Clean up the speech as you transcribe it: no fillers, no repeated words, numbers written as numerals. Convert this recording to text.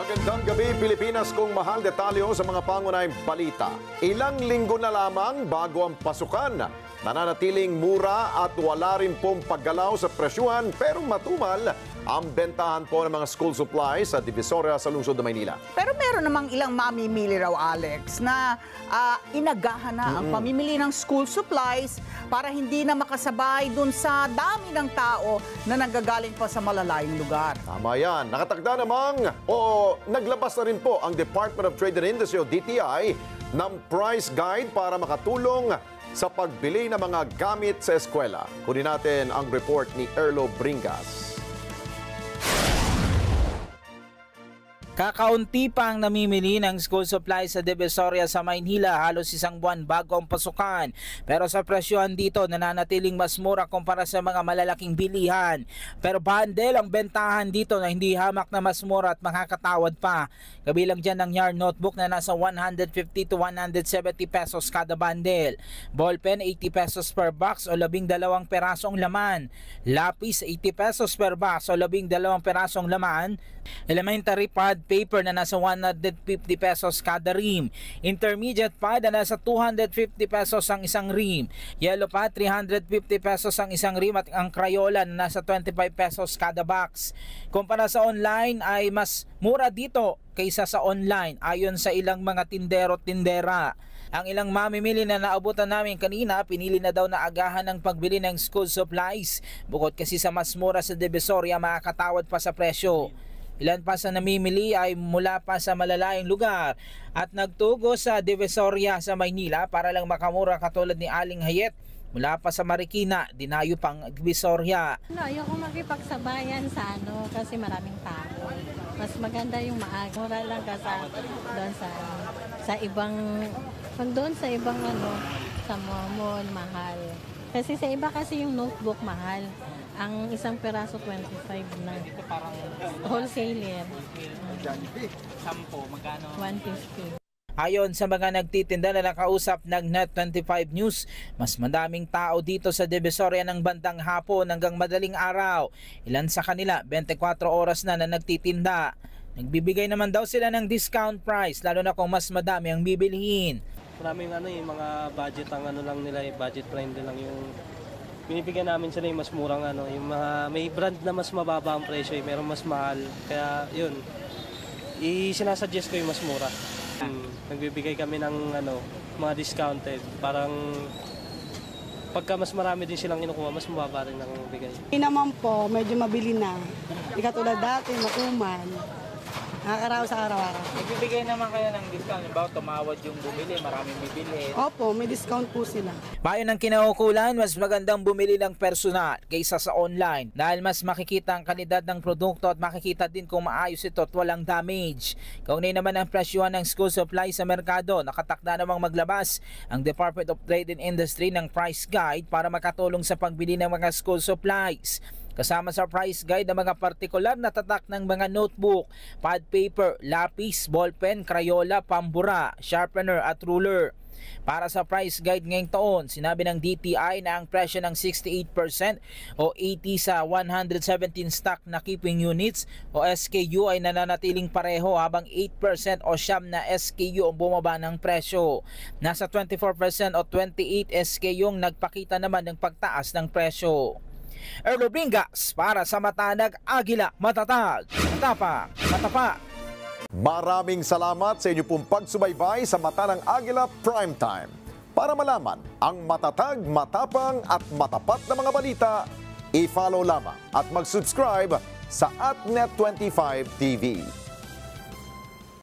Magandang gabi, Pilipinas, kung mahal detalyo sa mga pangunahing balita. Ilang linggo na lamang bago ang pasukan. Nananatiling mura at wala rin pong paggalaw sa presyuhan pero matumal ang bentahan po ng mga school supplies sa Divisoria sa lungsod ng Maynila. Pero meron namang ilang mamimili raw, Alex, na inagahan na ang pamimili ng school supplies para hindi na makasabay dun sa dami ng tao na nanggagaling pa sa malalayong lugar. Tama yan. Nakatakda namang naglabas na rin po ang Department of Trade and Industry o DTI ng price guide para makatulong sa pagbili ng mga gamit sa eskwela. Kunin natin ang report ni Erlo Bringas. Kakaunti pa ang namimili ng school supplies sa Divisoria sa Maynila halos isang buwan bago ang pasukan. Pero sa presyohan dito nananatiling mas mura kumpara sa mga malalaking bilihan. Pero bundle ang bentahan dito na hindi hamak na mas mura at makakatawad pa. Kabilang dyan ang yarn notebook na nasa 150 to 170 pesos kada bundle. Ballpen 80 pesos per box o 12 perasong laman. Lapis 80 pesos per box o 12 perasong laman. Elementary pad paper na nasa 150 pesos kada ream. Intermediate pad na nasa 250 pesos ang isang ream. Yellow pad 350 pesos ang isang ream at ang Crayola na nasa 25 pesos kada box. Kumpara sa online ay mas mura dito kaysa sa online ayon sa ilang mga tindero-tindera. Ang ilang mamimili na naabutan namin kanina, pinili na daw na agahan ng pagbili ng school supplies. Bukod kasi sa mas mura sa Divisoria, makakatawad pa sa presyo. Ilan pa sa namimili ay mula pa sa malalayong lugar at nagtugo sa Divisoria sa Maynila para lang makamura katulad ni Aling Hayet. Mula pa sa Marikina, dinayo pang Divisoria. Ayoko makipagsabayan sa kasi maraming tao. Mas maganda yung maaga. Mura lang kasi doon sa ibang sa mall, mahal. Kasi sa iba kasi yung notebook mahal. Ang isang peraso 25 na. Ito parang wholesaler. 10, magkano? 150. Ayon sa mga nagtitinda na nakausap ng Net25 News, mas madaming tao dito sa Divisoria ng bandang hapon hanggang madaling araw. Ilan sa kanila, 24 oras na nagtitinda. Nagbibigay naman daw sila ng discount price, lalo na kung mas madami ang bibilhin. Maraming mga budget ang lang nila, budget friendly lang yung binibigyan namin sila yung mas murang yung mga may brand na mas mababa ang presyo, meron mas mahal. Kaya yun, sinasuggest ko yung mas mura. Nagbibigay kami ng mga discounted. Parang pagka mas marami din silang kinukuha, mas mababa rin ang bigay. Hindi naman po, medyo mabili na. Hindi katulad dati, matuman. Nakakaraw sa araw-araw. Nagbibigay naman kayo ng discount, halimbawa tumawad yung bumili, maraming bibili. Opo, may discount po sila. Bayon ng kinaukulan, mas magandang bumili ng personal kaysa sa online dahil mas makikita ang kalidad ng produkto at makikita din kung maayos ito at walang damage. Kaunay naman ang presyuhan ng school supplies sa merkado, nakatakda namang maglabas ang Department of Trade and Industry ng price guide para makatulong sa pagbili ng mga school supplies. Kasama sa price guide ang mga partikular na tatak ng mga notebook, pad paper, lapis, ballpen, Crayola, pambura, sharpener at ruler. Para sa price guide ngayong taon, sinabi ng DTI na ang presyo ng 68% o 80 sa 117 stock na keeping units o SKU ay nananatiling pareho habang 8% o siyam na SKU ang bumaba ng presyo. Nasa 24% o 28 SKU ang nagpakita naman ng pagtaas ng presyo. Erlo Bringas para sa Matanag Agila, matatag, matapa, matapa. Maraming salamat sa inyo pong pagsubaybay sa Mata ng Agila Primetime. Para malaman ang matatag, matapang at matapat na mga balita, i-follow lamang at mag-subscribe sa @Net25 TV.